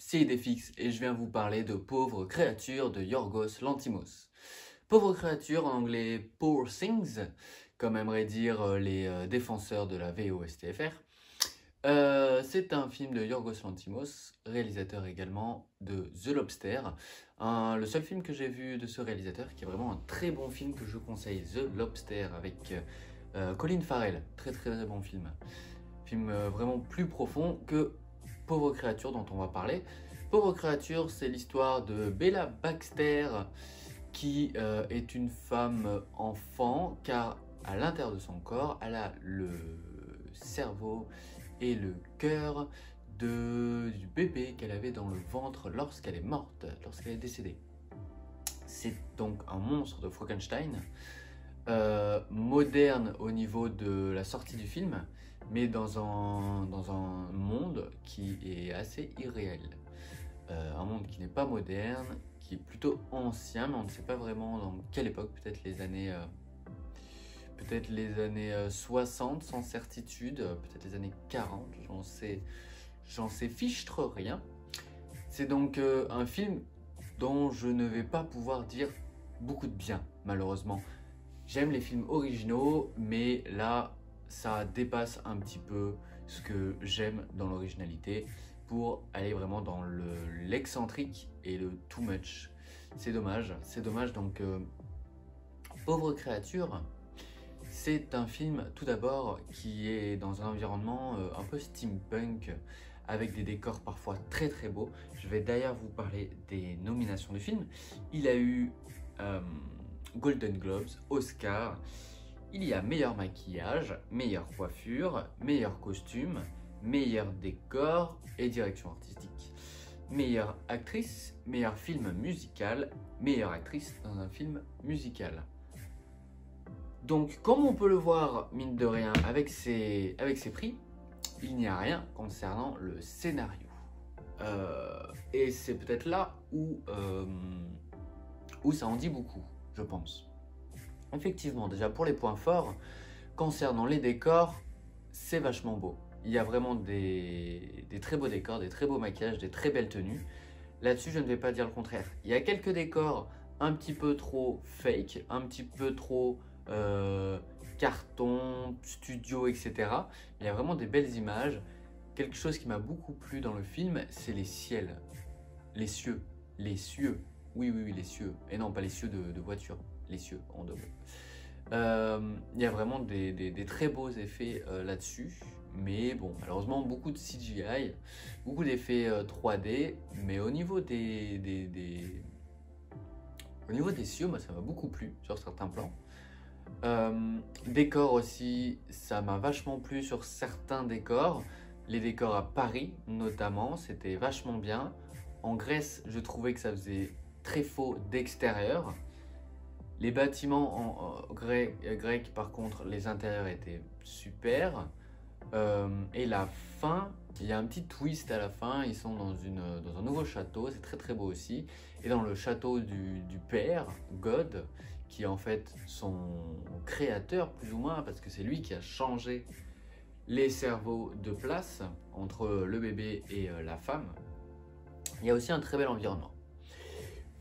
c'est Idéfix et je viens vous parler de Pauvres créatures de Yorgos Lanthimos. Pauvres créatures, en anglais Poor Things, comme aimeraient dire les défenseurs de la VOSTFR. C'est un film de Yorgos Lanthimos, réalisateur également de The Lobster, le seul film que j'ai vu de ce réalisateur qui est vraiment un très bon film que je conseille, The Lobster, avec Colin Farrell, très bon film. Film vraiment plus profond que Pauvres créatures dont on va parler. Pauvres créatures, c'est l'histoire de Bella Baxter qui est une femme enfant car à l'intérieur de son corps, elle a le cerveau et le cœur du bébé qu'elle avait dans le ventre lorsqu'elle est morte, lorsqu'elle est décédée. C'est donc un monstre de Frankenstein, moderne au niveau de la sortie du film, mais dans un monde qui est assez irréel. Un monde qui n'est pas moderne, qui est plutôt ancien, mais on ne sait pas vraiment dans quelle époque, peut-être les années 60 sans certitude, peut-être les années 40, j'en sais fichtre rien. C'est donc un film dont je ne vais pas pouvoir dire beaucoup de bien, malheureusement. J'aime les films originaux, mais là, ça dépasse un petit peu ce que j'aime dans l'originalité pour aller vraiment dans l'excentrique et le too much. C'est dommage, donc Pauvres créatures, c'est un film tout d'abord qui est dans un environnement un peu steampunk, avec des décors parfois très beaux. Je vais d'ailleurs vous parler des nominations du film. Il a eu Golden Globes, Oscar, il y a meilleur maquillage, meilleure coiffure, meilleur costume, meilleur décor et direction artistique. Meilleure actrice, meilleur film musical, meilleure actrice dans un film musical. Donc, comme on peut le voir, mine de rien, avec ces prix, il n'y a rien concernant le scénario. Et c'est peut-être là où ça en dit beaucoup, je pense. Effectivement, déjà pour les points forts, concernant les décors, c'est vachement beau. Il y a vraiment des très beaux décors, des très beaux maquillages, des très belles tenues. Là-dessus, je ne vais pas dire le contraire. Il y a quelques décors un petit peu trop fake, un petit peu trop carton, studio, etc. Il y a vraiment des belles images. Quelque chose qui m'a beaucoup plu dans le film, c'est les cieux. Les cieux. Oui, les cieux. Et non, pas les cieux de voiture. Les cieux, en deux mots. Il y a vraiment des très beaux effets là-dessus. Mais bon, malheureusement, beaucoup de CGI, beaucoup d'effets 3D. Mais au niveau des cieux, moi, ça m'a beaucoup plu sur certains plans. Décors aussi, ça m'a vachement plu sur certains décors. Les décors à Paris notamment, c'était vachement bien. En Grèce, je trouvais que ça faisait très faux d'extérieur. Les bâtiments grecs, par contre, les intérieurs étaient super. Et la fin, il y a un petit twist à la fin. Ils sont dans un nouveau château, c'est très beau aussi. Et dans le château du père, God, qui est en fait son créateur plus ou moins, parce que c'est lui qui a changé les cerveaux de place entre le bébé et la femme. Il y a aussi un très bel environnement.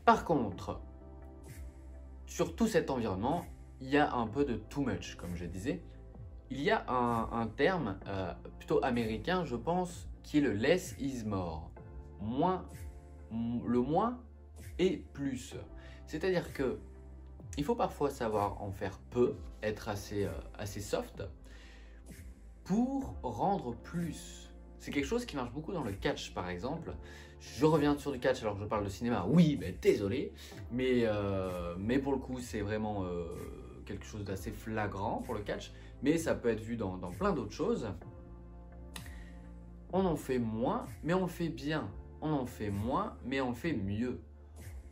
Par contre, sur tout cet environnement, il y a un peu de too much, comme je disais. Il y a un terme plutôt américain, je pense, qui est le less is more. Le moins et plus. C'est-à-dire que il faut parfois savoir en faire peu, être assez soft, pour rendre plus. C'est quelque chose qui marche beaucoup dans le catch, par exemple. Je reviens sur du catch alors que je parle de cinéma. Oui, désolé, mais pour le coup, c'est vraiment quelque chose d'assez flagrant pour le catch. Mais ça peut être vu dans plein d'autres choses. On en fait moins, mais on le fait bien. On en fait moins, mais on le fait mieux.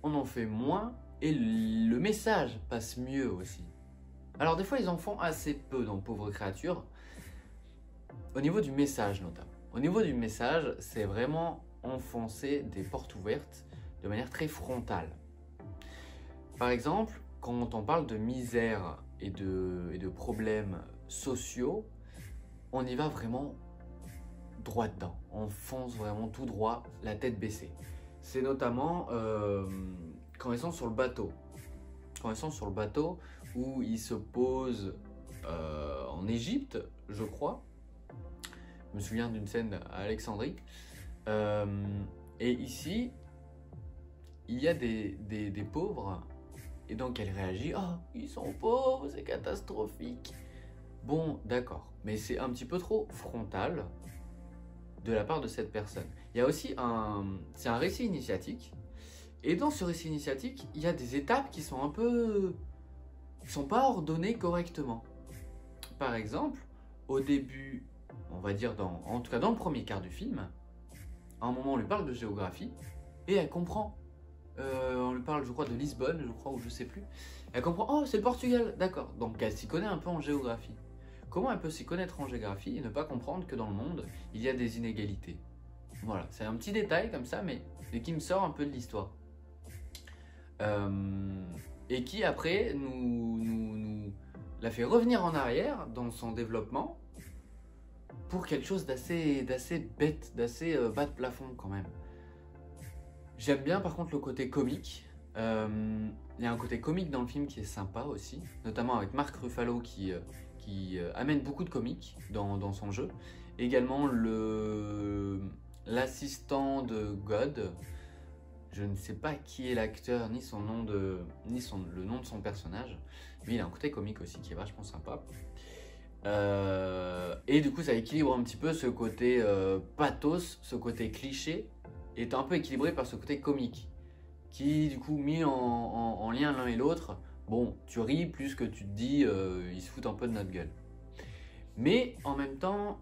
On en fait moins, et le message passe mieux aussi. Alors des fois, ils en font assez peu dans Pauvres créatures. Au niveau du message notamment. Au niveau du message, c'est vraiment enfoncer des portes ouvertes de manière très frontale. Par exemple, quand on parle de misère et de problèmes sociaux, on y va vraiment droit dedans. On fonce vraiment tout droit, la tête baissée. C'est notamment quand ils sont sur le bateau. Quand ils sont sur le bateau où ils se posent en Égypte, je crois. Je me souviens d'une scène à Alexandrie. Et ici, il y a des pauvres. Et donc elle réagit, oh, ils sont pauvres, c'est catastrophique. Bon, d'accord, mais c'est un petit peu trop frontal de la part de cette personne. Il y a aussi c'est un récit initiatique. Et dans ce récit initiatique, il y a des étapes qui sont qui sont pas ordonnées correctement. Par exemple, au début, on va dire en tout cas dans le premier quart du film, à un moment on lui parle de géographie et elle comprend. On lui parle, je crois, de Lisbonne, je crois, ou je sais plus. Elle comprend, oh, c'est le Portugal, d'accord. Donc elle s'y connaît un peu en géographie. Comment elle peut s'y connaître en géographie et ne pas comprendre que dans le monde, il y a des inégalités? Voilà, c'est un petit détail comme ça, mais qui me sort un peu de l'histoire. Et qui après nous la fait revenir en arrière dans son développement pour quelque chose d'assez bête, d'assez bas de plafond quand même. J'aime bien par contre le côté comique. Il y a un côté comique dans le film qui est sympa aussi, notamment avec Mark Ruffalo qui amène beaucoup de comique dans son jeu. Également l'assistant de God. Je ne sais pas qui est l'acteur, ni le nom de son personnage, mais il a un côté comique aussi qui est vachement sympa. Et du coup, ça équilibre un petit peu ce côté pathos, ce côté cliché, est un peu équilibré par ce côté comique, qui du coup, mis en lien l'un et l'autre, bon, tu ris plus que tu te dis, ils se foutent un peu de notre gueule. Mais en même temps,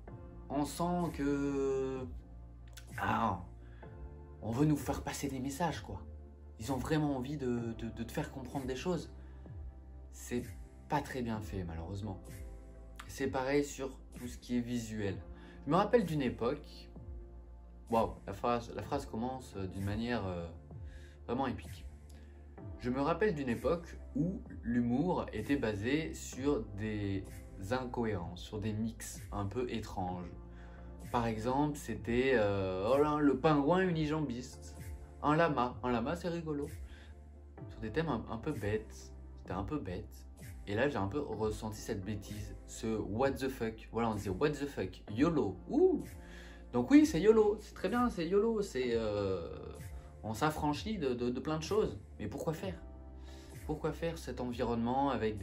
on sent que... on veut nous faire passer des messages, quoi. Ils ont vraiment envie de te faire comprendre des choses. C'est pas très bien fait, malheureusement. C'est pareil sur tout ce qui est visuel. Je me rappelle d'une époque... Waouh, la phrase commence d'une manière vraiment épique. Je me rappelle d'une époque où l'humour était basé sur des incohérences, sur des mix un peu étranges. Par exemple, c'était le pingouin unijambiste, un lama. Un lama, c'est rigolo. Sur des thèmes un peu bêtes. C'était un peu bête. Et là, j'ai un peu ressenti cette bêtise, ce what the fuck. Voilà, on disait what the fuck, YOLO. Ouh. Donc oui, c'est YOLO, c'est très bien, c'est YOLO. On s'affranchit de plein de choses. Mais pourquoi faire? Pourquoi faire cet environnement avec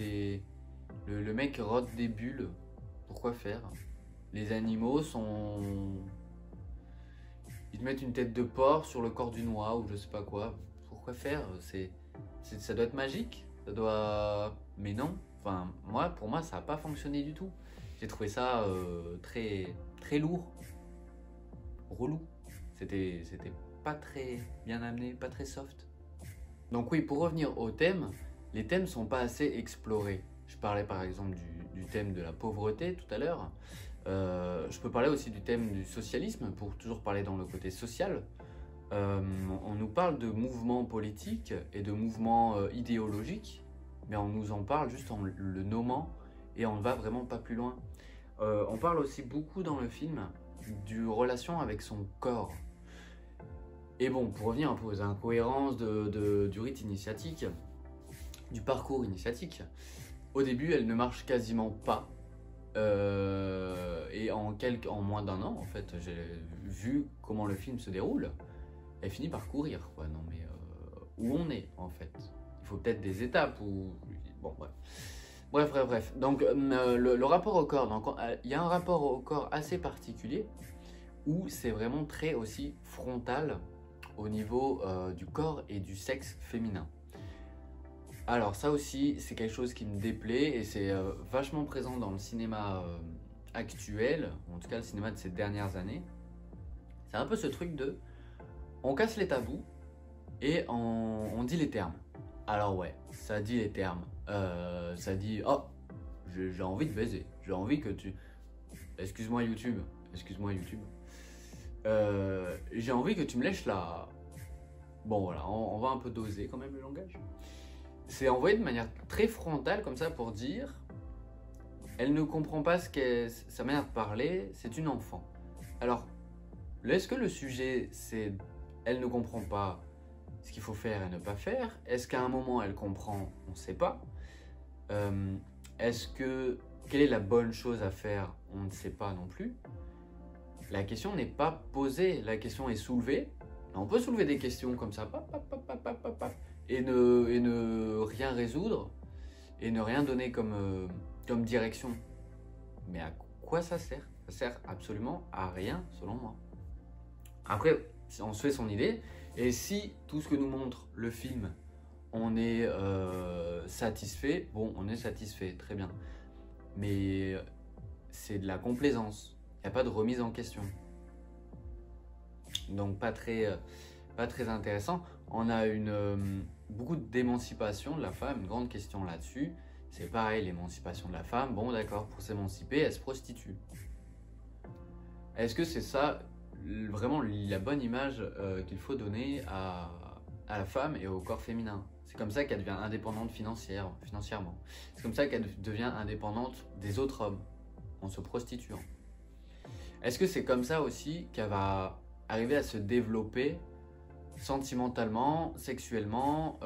le mec rote des bulles? Pourquoi faire? Les animaux sont... Ils te mettent une tête de porc sur le corps d'une oie ou je sais pas quoi. Pourquoi faire? Ça doit être magique. Ça doit... Mais non. Enfin, pour moi, ça n'a pas fonctionné du tout. J'ai trouvé ça très, très lourd. Relou. C'était pas très bien amené, pas très soft. Donc oui, pour revenir au thème, les thèmes sont pas assez explorés. Je parlais par exemple du thème de la pauvreté tout à l'heure. Je peux parler aussi du thème du socialisme, pour toujours parler dans le côté social. On nous parle de mouvements politiques et de mouvements idéologiques, mais on nous en parle juste en le nommant et on ne va vraiment pas plus loin. On parle aussi beaucoup dans le film du relation avec son corps. Et bon, pour revenir un peu aux incohérences du rite initiatique, du parcours initiatique, au début, elle ne marche quasiment pas. Et en moins d'un an, en fait, j'ai vu comment le film se déroule. Elle finit par courir, quoi. Non mais où on est, en fait? Il faut peut-être des étapes ou... Bon, bref. Donc, le rapport au corps, donc, il y a un rapport au corps assez particulier où c'est vraiment très aussi frontal au niveau du corps et du sexe féminin. Alors ça aussi, c'est quelque chose qui me déplaît et c'est vachement présent dans le cinéma actuel, en tout cas le cinéma de ces dernières années. C'est un peu ce truc de... On casse les tabous et on dit les termes. Alors ouais, ça dit les termes. Ça dit, oh, j'ai envie de baiser. J'ai envie que tu... Excuse-moi YouTube. J'ai envie que tu me lèches la... Bon voilà, on va un peu doser quand même le langage. C'est envoyé de manière très frontale comme ça pour dire... Elle ne comprend pas sa manière de parler, c'est une enfant. Alors, est-ce que le sujet, c'est elle ne comprend pas ce qu'il faut faire et ne pas faire? Est-ce qu'à un moment, elle comprend? On ne sait pas. Euh, quelle est la bonne chose à faire? On ne sait pas non plus. La question n'est pas posée, la question est soulevée. On peut soulever des questions comme ça, et ne rien résoudre, et ne rien donner comme direction. Mais à quoi ça sert? Ça sert absolument à rien, selon moi. Après, on se fait son idée, et si tout ce que nous montre le film, on est satisfait, bon, on est satisfait, très bien. Mais c'est de la complaisance, il n'y a pas de remise en question. Donc pas très intéressant. On a beaucoup d'émancipation de la femme, une grande question là-dessus. C'est pareil, l'émancipation de la femme, bon d'accord, pour s'émanciper, elle se prostitue. Est-ce que c'est ça vraiment la bonne image qu'il faut donner à la femme et au corps féminin? C'est comme ça qu'elle devient indépendante financièrement. C'est comme ça qu'elle devient indépendante des autres hommes, en se prostituant. Est-ce que c'est comme ça aussi qu'elle va arriver à se développer sentimentalement, sexuellement,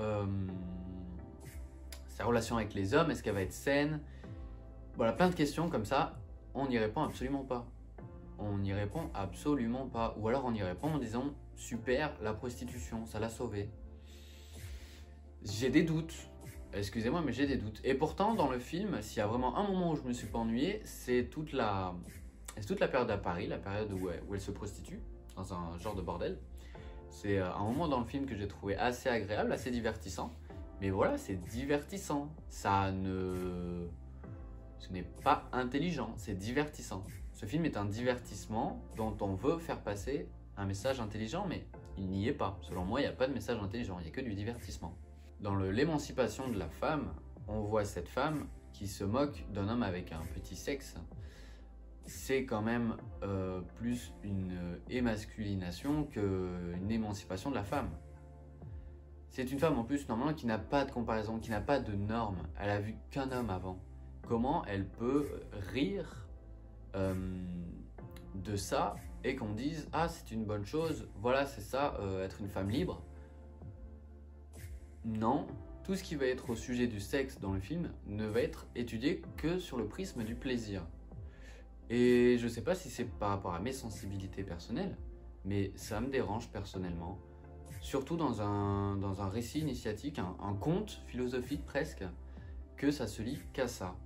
sa relation avec les hommes, est-ce qu'elle va être saine? Voilà, plein de questions comme ça, on n'y répond absolument pas. On n'y répond absolument pas. Ou alors on y répond en disant super, la prostitution, ça l'a sauvé. J'ai des doutes. Excusez-moi, mais j'ai des doutes. Et pourtant, dans le film, s'il y a vraiment un moment où je me suis pas ennuyé, c'est toute la période à Paris, la période où elle se prostitue, dans un genre de bordel. C'est un moment dans le film que j'ai trouvé assez agréable, assez divertissant. Mais voilà, c'est divertissant. Ce n'est pas intelligent, c'est divertissant. Ce film est un divertissement dont on veut faire passer un message intelligent, mais il n'y est pas. Selon moi, il n'y a pas de message intelligent, il n'y a que du divertissement. Dans l'émancipation de la femme, on voit cette femme qui se moque d'un homme avec un petit sexe. C'est quand même plus une émasculination qu'une émancipation de la femme. C'est une femme en plus normalement qui n'a pas de comparaison, qui n'a pas de normes. Elle a vu qu'un homme avant. Comment elle peut rire de ça et qu'on dise ah c'est une bonne chose, voilà c'est ça, être une femme libre? Non, tout ce qui va être au sujet du sexe dans le film ne va être étudié que sur le prisme du plaisir. Et je sais pas si c'est par rapport à mes sensibilités personnelles, mais ça me dérange personnellement. Surtout dans un récit initiatique, un conte philosophique presque, que ça se lit qu'à ça.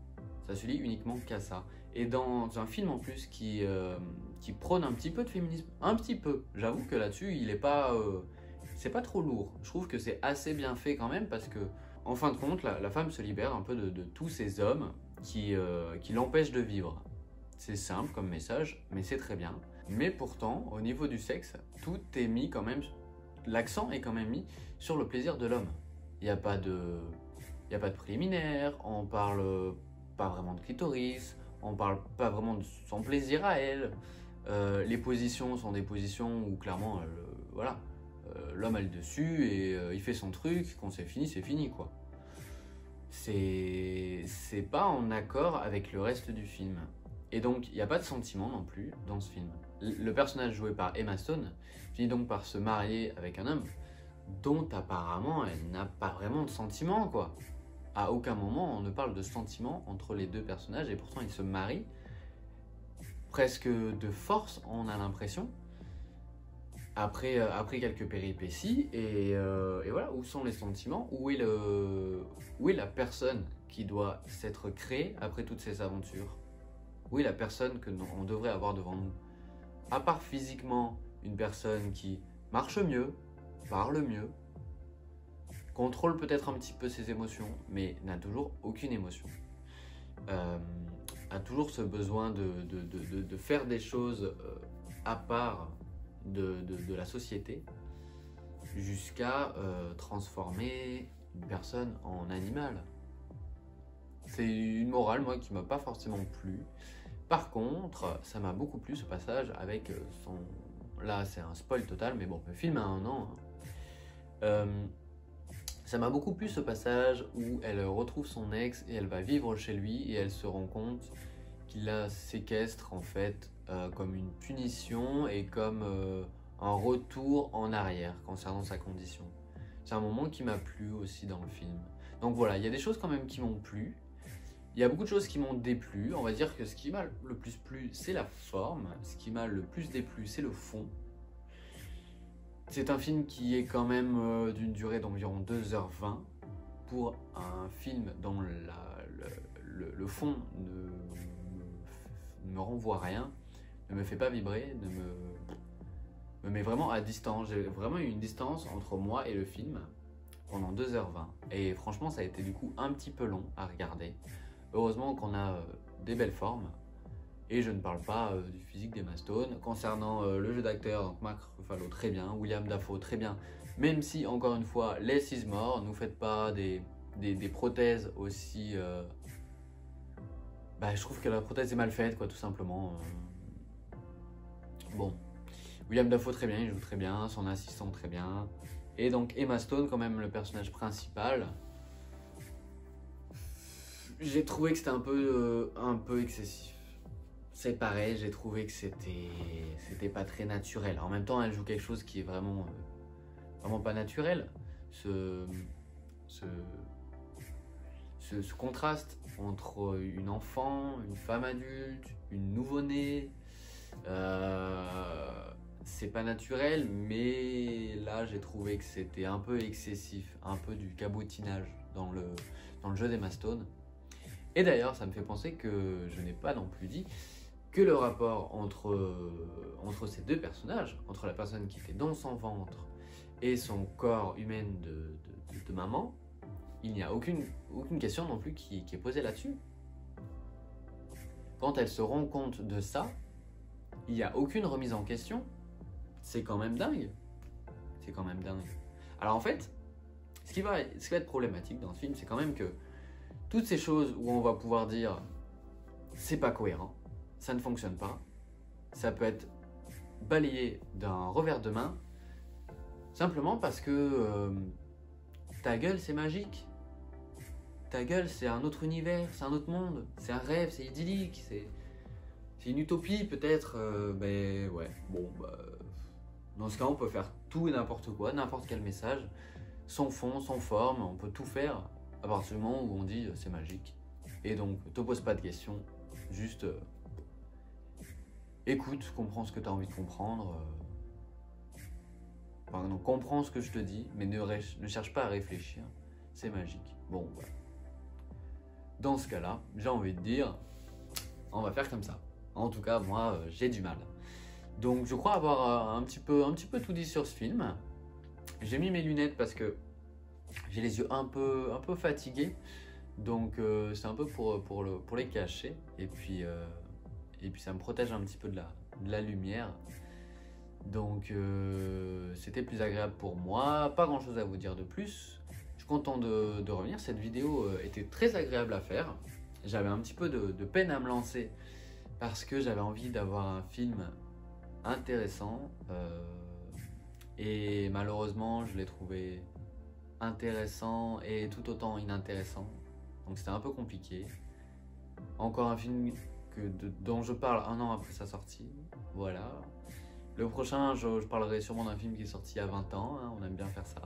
Ça se lit uniquement qu'à ça. Et dans un film en plus qui prône un petit peu de féminisme, un petit peu, j'avoue que là-dessus il est pas, c'est pas trop lourd. Je trouve que c'est assez bien fait quand même parce que en fin de compte la femme se libère un peu de tous ces hommes qui l'empêchent de vivre. C'est simple comme message, mais c'est très bien. Mais pourtant, au niveau du sexe, tout est mis quand même, l'accent est quand même mis sur le plaisir de l'homme. Il n'y a pas de préliminaire, on parle pas vraiment de clitoris, on parle pas vraiment de son plaisir à elle. Les positions sont des positions où clairement, voilà, l'homme a le dessus et il fait son truc, quand c'est fini quoi. C'est pas en accord avec le reste du film. Et donc, il n'y a pas de sentiment non plus dans ce film. Le personnage joué par Emma Stone finit donc par se marier avec un homme dont apparemment elle n'a pas vraiment de sentiment, quoi. À aucun moment on ne parle de sentiment entre les deux personnages et pourtant ils se marient presque de force, on a l'impression, après quelques péripéties. Et voilà, où sont les sentiments? Où est la personne qui doit s'être créée après toutes ces aventures? Où est la personne que on devrait avoir devant nous? À part physiquement, une personne qui marche mieux, parle mieux, contrôle peut-être un petit peu ses émotions, mais n'a toujours aucune émotion. A toujours ce besoin de faire des choses à part de la société, jusqu'à transformer une personne en animal. C'est une morale, moi, qui m'a pas forcément plu. Par contre, ça m'a beaucoup plu ce passage avec son... Là, c'est un spoil total, mais bon, le film a 1 an. Hein. Ça m'a beaucoup plu ce passage où elle retrouve son ex et elle va vivre chez lui et elle se rend compte qui la séquestre en fait comme une punition et comme un retour en arrière concernant sa condition. C'est un moment qui m'a plu aussi dans le film. Donc voilà, il y a des choses quand même qui m'ont plu. Il y a beaucoup de choses qui m'ont déplu. On va dire que ce qui m'a le plus plu, c'est la forme. Ce qui m'a le plus déplu, c'est le fond. C'est un film qui est quand même d'une durée d'environ 2h20 pour un film dont le fond ne me renvoie rien, ne me fait pas vibrer, me met vraiment à distance. J'ai vraiment eu une distance entre moi et le film pendant 2h20. Et franchement, ça a été du coup un petit peu long à regarder. Heureusement qu'on a des belles formes. Et je ne parle pas du physique d'Emma Stone. Concernant le jeu d'acteur, donc Mark Ruffalo très bien, William Dafoe très bien. Même si, encore une fois, less is more, ne faites pas des prothèses aussi... je trouve que la prothèse est mal faite, quoi, tout simplement. Bon, William Dafoe très bien, il joue très bien, son assistant très bien. Et donc Emma Stone, quand même, le personnage principal. J'ai trouvé que c'était un peu excessif. C'est pareil, j'ai trouvé que c'était pas très naturel. En même temps, elle joue quelque chose qui est vraiment pas naturel. Ce contraste entre une enfant, une femme adulte, une nouveau-née, c'est pas naturel, mais là j'ai trouvé que c'était un peu excessif, un peu du cabotinage dans le jeu d'Emma Stone. Et d'ailleurs, ça me fait penser que je n'ai pas non plus dit que le rapport entre ces deux personnages, entre la personne qui était dans son ventre et son corps humain de maman, il n'y a aucune question non plus qui est posée là-dessus. Quand elle se rend compte de ça, il n'y a aucune remise en question. C'est quand même dingue. C'est quand même dingue. Alors en fait, ce qui va être problématique dans ce film, c'est quand même que toutes ces choses où on va pouvoir dire c'est pas cohérent, ça ne fonctionne pas, ça peut être balayé d'un revers de main, simplement parce que ta gueule c'est magique. Ta gueule c'est un autre univers, c'est un autre monde, c'est un rêve, c'est idyllique, c'est une utopie peut-être, ouais, bon, dans ce cas on peut faire tout et n'importe quoi, n'importe quel message, sans fond, sans forme, on peut tout faire à partir du moment où on dit c'est magique. Et donc, te pose pas de questions, juste écoute, comprends ce que tu as envie de comprendre. Donc, comprends ce que je te dis, mais ne cherche pas à réfléchir, c'est magique. Bon, voilà. Dans ce cas-là, j'ai envie de dire, on va faire comme ça. En tout cas, moi, j'ai du mal. Donc, je crois avoir un petit peu tout dit sur ce film. J'ai mis mes lunettes parce que j'ai les yeux un peu fatigués. Donc c'est un peu pour les cacher et puis ça me protège un petit peu de la lumière. Donc c'était plus agréable pour moi, pas grand chose à vous dire de plus. Je suis content de revenir, cette vidéo était très agréable à faire. J'avais un petit peu de peine à me lancer parce que j'avais envie d'avoir un film intéressant et malheureusement je l'ai trouvé intéressant et tout autant inintéressant. Donc c'était un peu compliqué. Encore un film dont je parle un an après sa sortie. Voilà. Le prochain, je parlerai sûrement d'un film qui est sorti il y a 20 ans. Hein, on aime bien faire ça.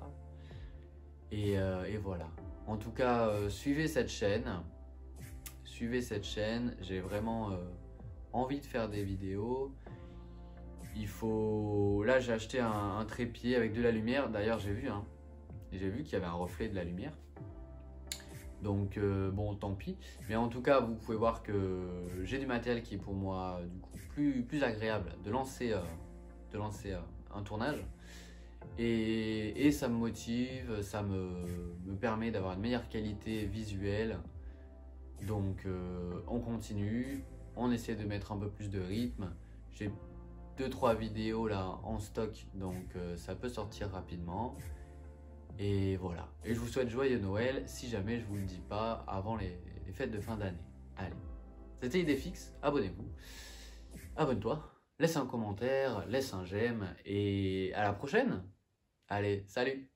Et voilà. En tout cas, suivez cette chaîne. Suivez cette chaîne. J'ai vraiment envie de faire des vidéos. Il faut... Là, j'ai acheté un trépied avec de la lumière. D'ailleurs, j'ai vu qu'il y avait un reflet de la lumière. Donc bon, tant pis. Mais en tout cas, vous pouvez voir que j'ai du matériel qui est pour moi du coup plus agréable de lancer un tournage. Et ça me motive, ça me permet d'avoir une meilleure qualité visuelle. Donc on continue, on essaie de mettre un peu plus de rythme. J'ai 2-3 vidéos là en stock, donc ça peut sortir rapidement. Et voilà. Et je vous souhaite joyeux Noël si jamais je vous le dis pas avant les fêtes de fin d'année. Allez. C'était Idéfix, abonnez-vous. Abonne-toi, laisse un commentaire, laisse un j'aime et à la prochaine. Allez, salut!